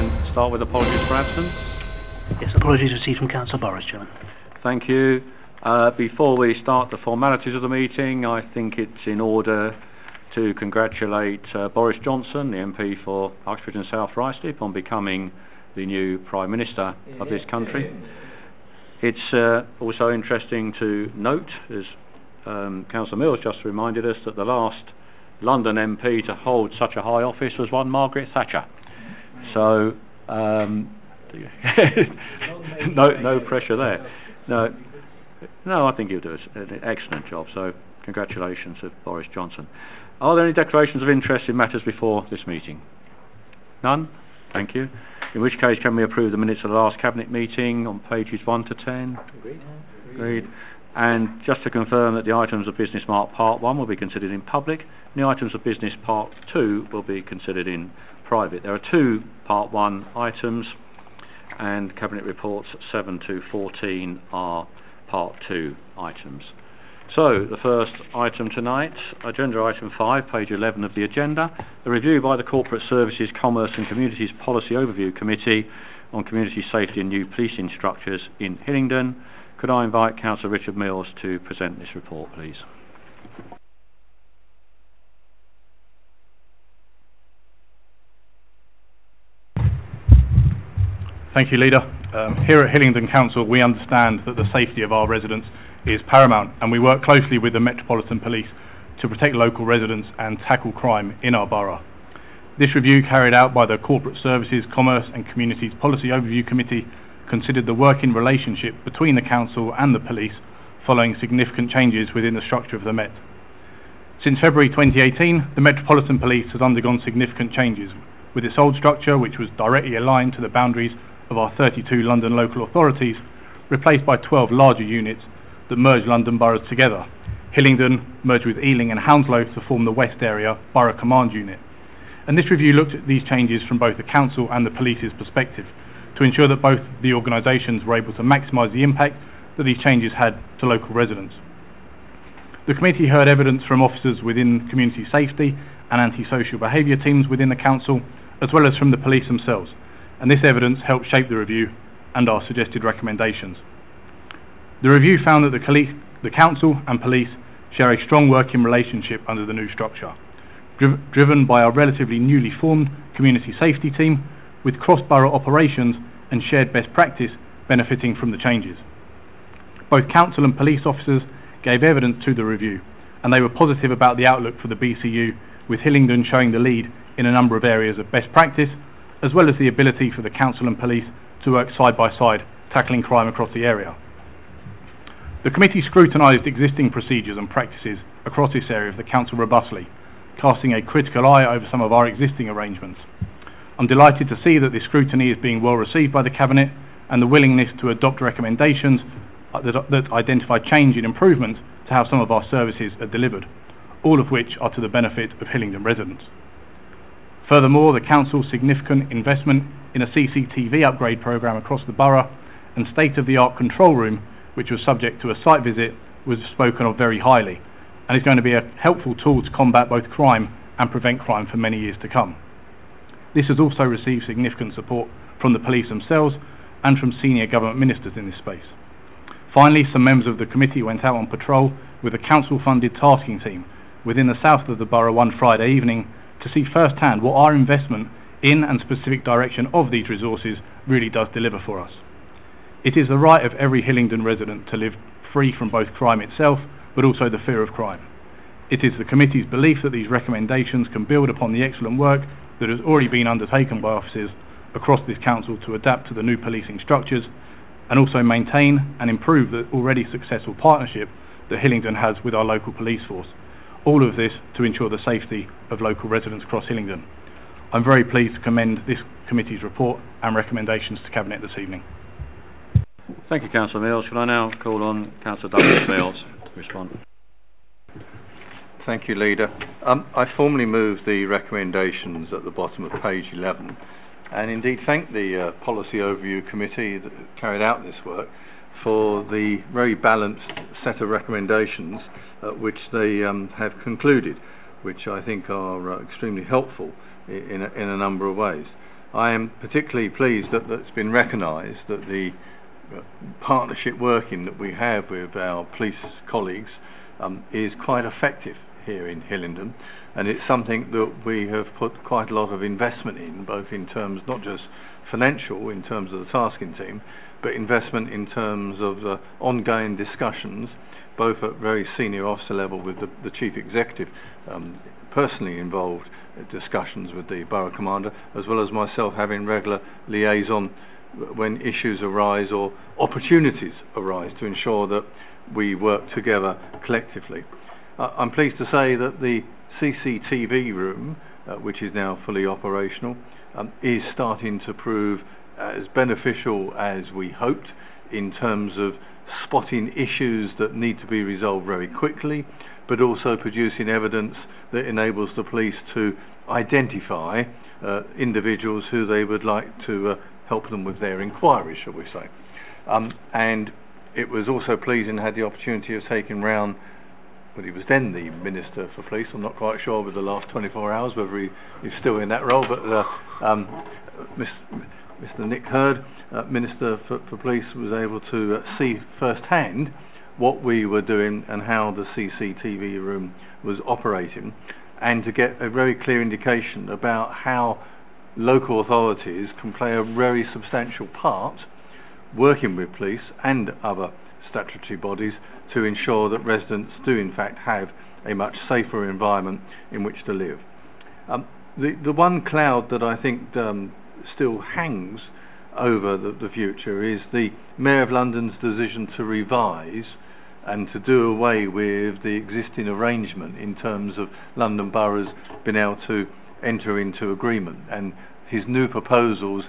and start with apologies for absence. Yes, apologies received from Councillor Boris, Chairman. Thank you. Before we start the formalities of the meeting, I think it's in order to congratulate Boris Johnson, the MP for Uxbridge and South Ruislip, on becoming the new Prime Minister of this country. It's also interesting to note, as Councillor Mills just reminded us, that the last London MP to hold such a high office was one Margaret Thatcher. So, no pressure there. No, I think he'll do an excellent job. So, congratulations to Boris Johnson. Are there any declarations of interest in matters before this meeting? None? Thank you. In which case, can we approve the minutes of the last Cabinet meeting on pages 1 to 10? Agreed. And just to confirm that the items of business marked Part 1 will be considered in public, and the items of business Part 2 will be considered in private. There are 2 Part 1 items, and Cabinet reports 7 to 14 are Part 2 items. So, the first item tonight, agenda item 5, page 11 of the agenda, a review by the Corporate Services, Commerce and Communities Policy Overview Committee on Community Safety and New Policing Structures in Hillingdon. Could I invite Councillor Richard Mills to present this report, please? Thank you, Leader. Here at Hillingdon Council, we understand that the safety of our residents is paramount, and we work closely with the Metropolitan Police to protect local residents and tackle crime in our borough. This review, carried out by the Corporate Services, Commerce and Communities Policy Overview Committee, considered the working relationship between the Council and the police following significant changes within the structure of the Met. Since February 2018, the Metropolitan Police has undergone significant changes, with its old structure, which was directly aligned to the boundaries of our 32 London local authorities, replaced by 12 larger units that merged London boroughs together. Hillingdon merged with Ealing and Hounslow to form the West Area Borough Command Unit. And this review looked at these changes from both the Council and the police's perspective, to ensure that both the organisations were able to maximise the impact that these changes had to local residents. The committee heard evidence from officers within community safety and antisocial behaviour teams within the Council, as well as from the police themselves, and this evidence helped shape the review and our suggested recommendations. The review found that the Council and police share a strong working relationship under the new structure, driven by our relatively newly formed community safety team, with cross-borough operations and shared best practice benefiting from the changes. Both Council and police officers gave evidence to the review, and they were positive about the outlook for the BCU, with Hillingdon showing the lead in a number of areas of best practice, as well as the ability for the Council and police to work side by side, tackling crime across the area. The committee scrutinised existing procedures and practices across this area of the Council robustly, casting a critical eye over some of our existing arrangements. I'm delighted to see that this scrutiny is being well received by the Cabinet, and the willingness to adopt recommendations that identify change and improvement to how some of our services are delivered, all of which are to the benefit of Hillingdon residents. Furthermore, the Council's significant investment in a CCTV upgrade programme across the borough and state-of-the-art control room, which was subject to a site visit, was spoken of very highly, and is going to be a helpful tool to combat both crime and prevent crime for many years to come. This has also received significant support from the police themselves and from senior government ministers in this space. Finally, some members of the committee went out on patrol with a council-funded tasking team within the south of the borough one Friday evening to see firsthand what our investment in and specific direction of these resources really does deliver for us. It is the right of every Hillingdon resident to live free from both crime itself, but also the fear of crime. It is the committee's belief that these recommendations can build upon the excellent work that has already been undertaken by officers across this council to adapt to the new policing structures, and also maintain and improve the already successful partnership that Hillingdon has with our local police force. All of this to ensure the safety of local residents across Hillingdon. I'm very pleased to commend this committee's report and recommendations to Cabinet this evening. Thank you, Councillor Mills. Shall I now call on Councillor Douglas Mills to respond? Thank you, Leader. I formally move the recommendations at the bottom of page 11, and indeed thank the Policy Overview Committee that carried out this work for the very balanced set of recommendations which they have concluded, which I think are extremely helpful in a number of ways. I am particularly pleased that it's been recognised that the partnership working that we have with our police colleagues is quite effective here in Hillingdon, and it's something that we have put quite a lot of investment in, both in terms not just financial in terms of the tasking team, but investment in terms of the ongoing discussions, both at very senior officer level with the chief executive, personally involved discussions with the borough commander, as well as myself having regular liaison when issues arise or opportunities arise to ensure that we work together collectively. I'm pleased to say that the CCTV room, which is now fully operational, is starting to prove as beneficial as we hoped in terms of spotting issues that need to be resolved very quickly, but also producing evidence that enables the police to identify individuals who they would like to help them with their inquiries, shall we say. And it was also pleasing to have the opportunity of taking round, but he was then the Minister for Police, I'm not quite sure over the last 24 hours whether he's still in that role, but Mr Nick Hurd, Minister for Police, was able to see firsthand what we were doing and how the CCTV room was operating, and to get a very clear indication about how local authorities can play a very substantial part working with police and other statutory bodies to ensure that residents do in fact have a much safer environment in which to live. The one cloud that I think still hangs over the future is the Mayor of London's decision to revise and to do away with the existing arrangement in terms of London boroughs being able to enter into agreement, and his new proposals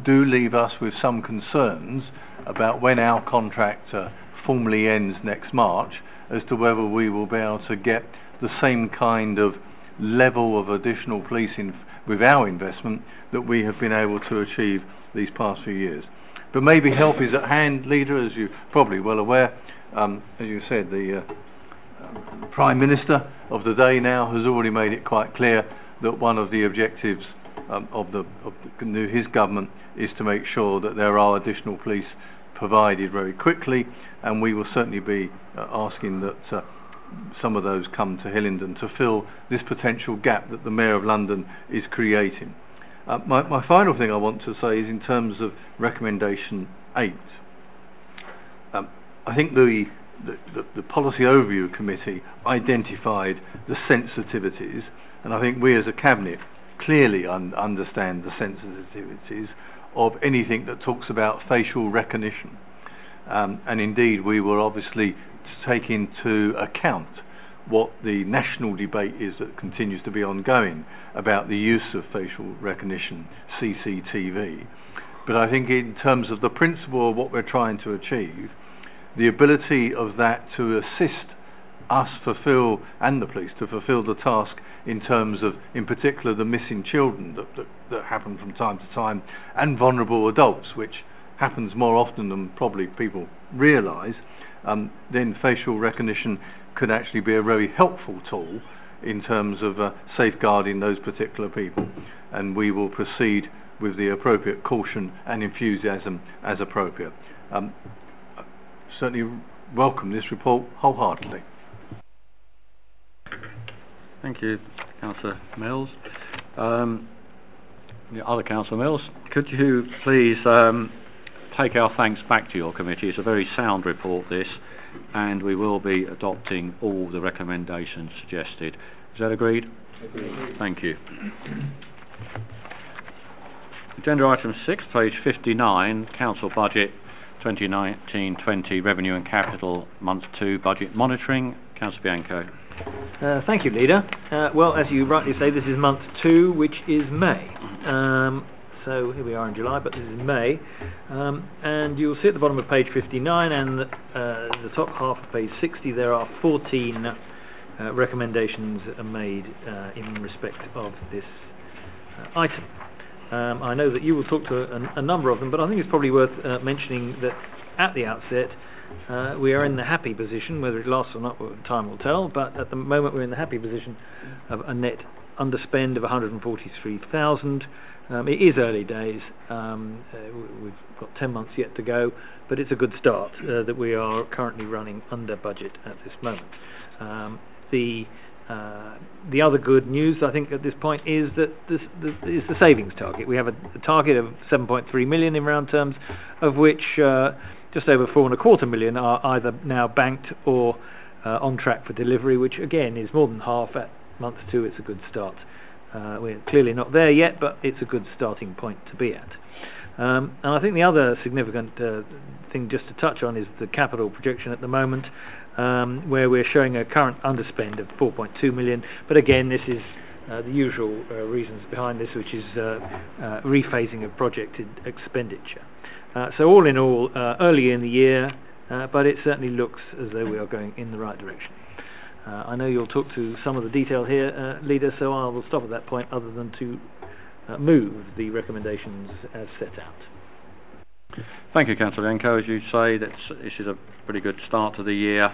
do leave us with some concerns about when our contract formally ends next March, as to whether we will be able to get the same kind of level of additional policing with our investment that we have been able to achieve these past few years. But maybe help is at hand, Leader, as you're probably well aware. As you said, the Prime Minister of the day now has already made it quite clear that one of the objectives of his government is to make sure that there are additional police provided very quickly, and we will certainly be asking that some of those come to Hillingdon to fill this potential gap that the Mayor of London is creating. My final thing I want to say is in terms of recommendation 8. I think the Policy Overview Committee identified the sensitivities, and I think we as a Cabinet clearly understand the sensitivities of anything that talks about facial recognition. And indeed we will obviously take into account what the national debate is that continues to be ongoing about the use of facial recognition, CCTV. But I think in terms of the principle of what we're trying to achieve, the ability of that to assist us fulfill, and the police to fulfill the task in terms of, in particular, the missing children that happen from time to time, and vulnerable adults, which happens more often than probably people realise, then facial recognition could actually be a very helpful tool in terms of safeguarding those particular people. And we will proceed with the appropriate caution and enthusiasm as appropriate. Certainly welcome this report wholeheartedly. Thank you, Councillor Mills. Other Councillor Mills, could you please take our thanks back to your committee? It's a very sound report, this, and we will be adopting all the recommendations suggested. Is that agreed? Agreed. Thank you. Agenda item 6, page 59, Council Budget 2019-20 Revenue and Capital Month 2 Budget Monitoring. Councillor Bianco. Thank you, Leader. Well, as you rightly say, this is month 2, which is May. So here we are in July, but this is May. And you'll see at the bottom of page 59 and the top half of page 60, there are 14 recommendations made in respect of this item. I know that you will talk to a number of them, but I think it's probably worth mentioning that at the outset, we are in the happy position, whether it lasts or not, time will tell, but at the moment we're in the happy position of a net underspend of 143,000, It is early days. We've got 10 months yet to go, but it's a good start that we are currently running under budget at this moment. The other good news, I think, at this point is that is the savings target. We have a target of 7.3 million in round terms, of which just over 4.25 million are either now banked or on track for delivery, which again is more than half at month 2. It's a good start. We're clearly not there yet, but it's a good starting point to be at. And I think the other significant thing just to touch on is the capital projection at the moment, where we're showing a current underspend of 4.2 million. But again, this is the usual reasons behind this, which is rephasing of projected expenditure. So all in all, early in the year, but it certainly looks as though we are going in the right direction. I know you'll talk to some of the detail here, Leader, so I will stop at that point other than to move the recommendations as set out. Thank you, Councillor Yanko. As you say, this is a pretty good start to the year,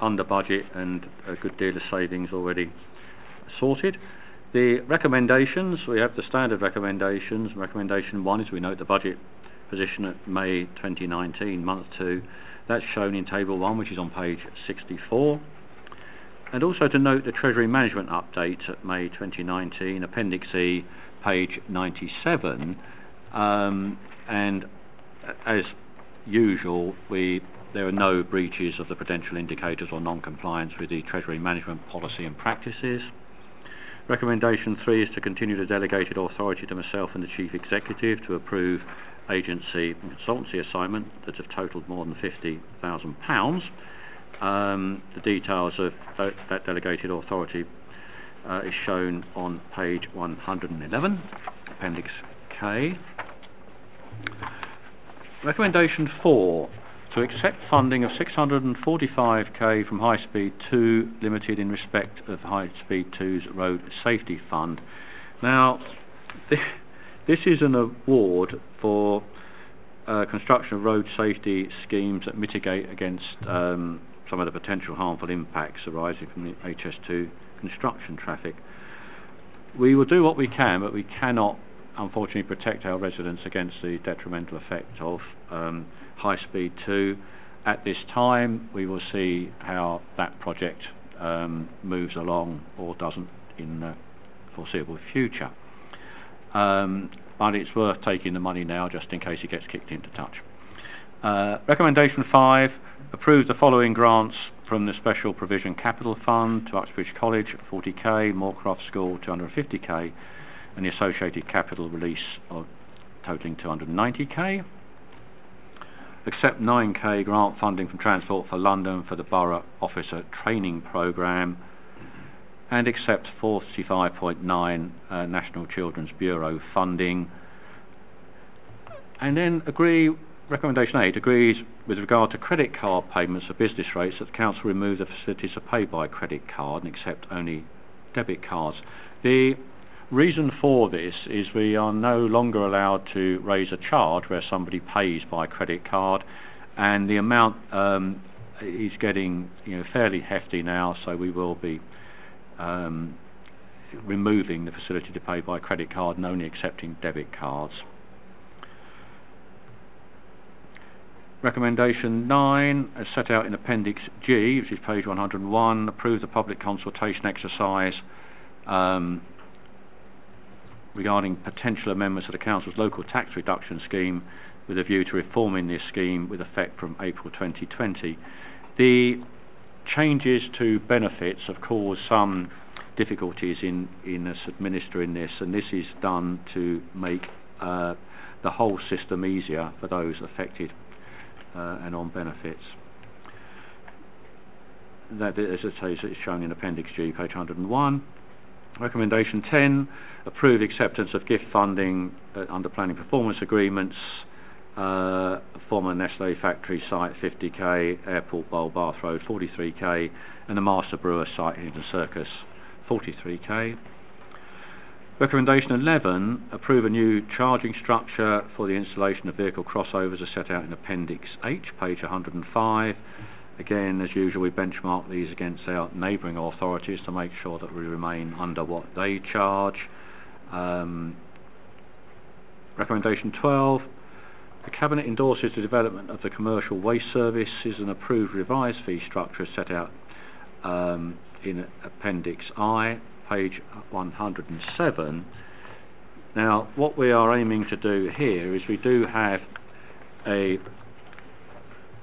under budget, and a good deal of savings already sorted. The recommendations, we have the standard recommendations. Recommendation 1 is we note the budget position at May 2019, month 2. That's shown in table 1, which is on page 64. And also to note the Treasury Management Update at May 2019, Appendix E, page 97. And as usual, there are no breaches of the prudential indicators or non-compliance with the Treasury Management Policy and Practices. Recommendation 3 is to continue the delegated authority to myself and the Chief Executive to approve agency and consultancy assignment that have totalled more than £50,000. The details of that delegated authority is shown on page 111, Appendix K. Recommendation 4, to accept funding of 645k from High Speed 2 Limited in respect of High Speed 2's Road Safety Fund. Now, this is an award for construction of road safety schemes that mitigate against some of the potential harmful impacts arising from the HS2 construction traffic. We will do what we can, but we cannot, unfortunately, protect our residents against the detrimental effect of High Speed 2. At this time, we will see how that project moves along or doesn't in the foreseeable future. But it's worth taking the money now just in case it gets kicked into touch. Recommendation 5, approve the following grants from the Special Provision Capital Fund to Uxbridge College 40k, Moorcroft School 250k, and the associated capital release of totalling 290k. Accept 9k grant funding from Transport for London for the Borough Officer Training Programme, and accept 45.9 National Children's Bureau funding. And then recommendation 8 agrees with regard to credit card payments for business rates that the Council remove the facilities to pay by credit card and accept only debit cards. The reason for this is we are no longer allowed to raise a charge where somebody pays by credit card, and the amount is getting fairly hefty now, so we will be removing the facility to pay by credit card and only accepting debit cards. Recommendation 9, as set out in Appendix G, which is page 101, approve the public consultation exercise regarding potential amendments to the Council's local tax reduction scheme with a view to reforming this scheme with effect from April 2020. The changes to benefits have caused some difficulties in us administering this, and this is done to make the whole system easier for those affected and on benefits. That, as I say, is shown in Appendix G, page 101. Recommendation 10, approve acceptance of gift funding under planning performance agreements, former Nestle factory site 50k, Airport Bowl Bath Road 43k, and the Master Brewer site Hillingdon Circus 43k. Recommendation 11, approve a new charging structure for the installation of vehicle crossovers as set out in Appendix H, page 105. Again, as usual, we benchmark these against our neighbouring authorities to make sure that we remain under what they charge. Recommendation 12. The Cabinet endorses the development of the commercial waste services and approved revised fee structure set out in Appendix I, page 107. Now, what we are aiming to do here is we do have a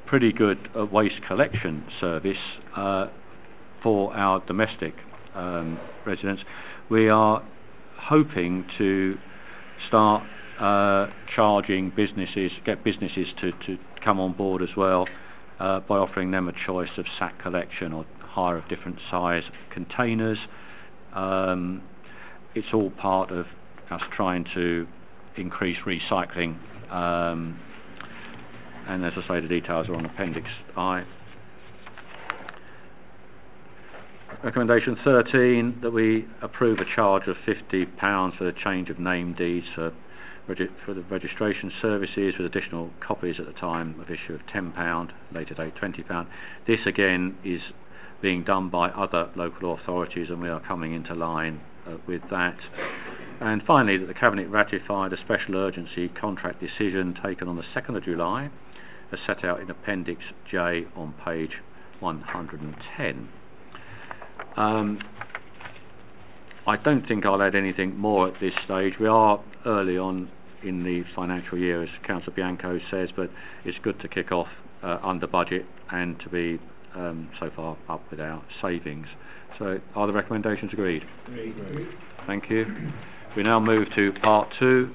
pretty good waste collection service for our domestic residents. We are hoping to start charging businesses, get businesses to come on board as well by offering them a choice of sack collection or hire of different size containers. It's all part of us trying to increase recycling, and as I say, the details are on Appendix I. Recommendation 13, that we approve a charge of £50 for the change of name deeds for the registration services, with additional copies at the time of issue of £10, later date £20. This again is being done by other local authorities, and we are coming into line with that. And finally, that the Cabinet ratified a special urgency contract decision taken on the 2nd of July, as set out in Appendix J on page 110. I don't think I'll add anything more at this stage. We are early on in the financial year, as Councillor Bianco says, but it's good to kick off under budget and to be so far up with our savings. So are the recommendations agreed? Agreed. Thank you. We now move to Part 2.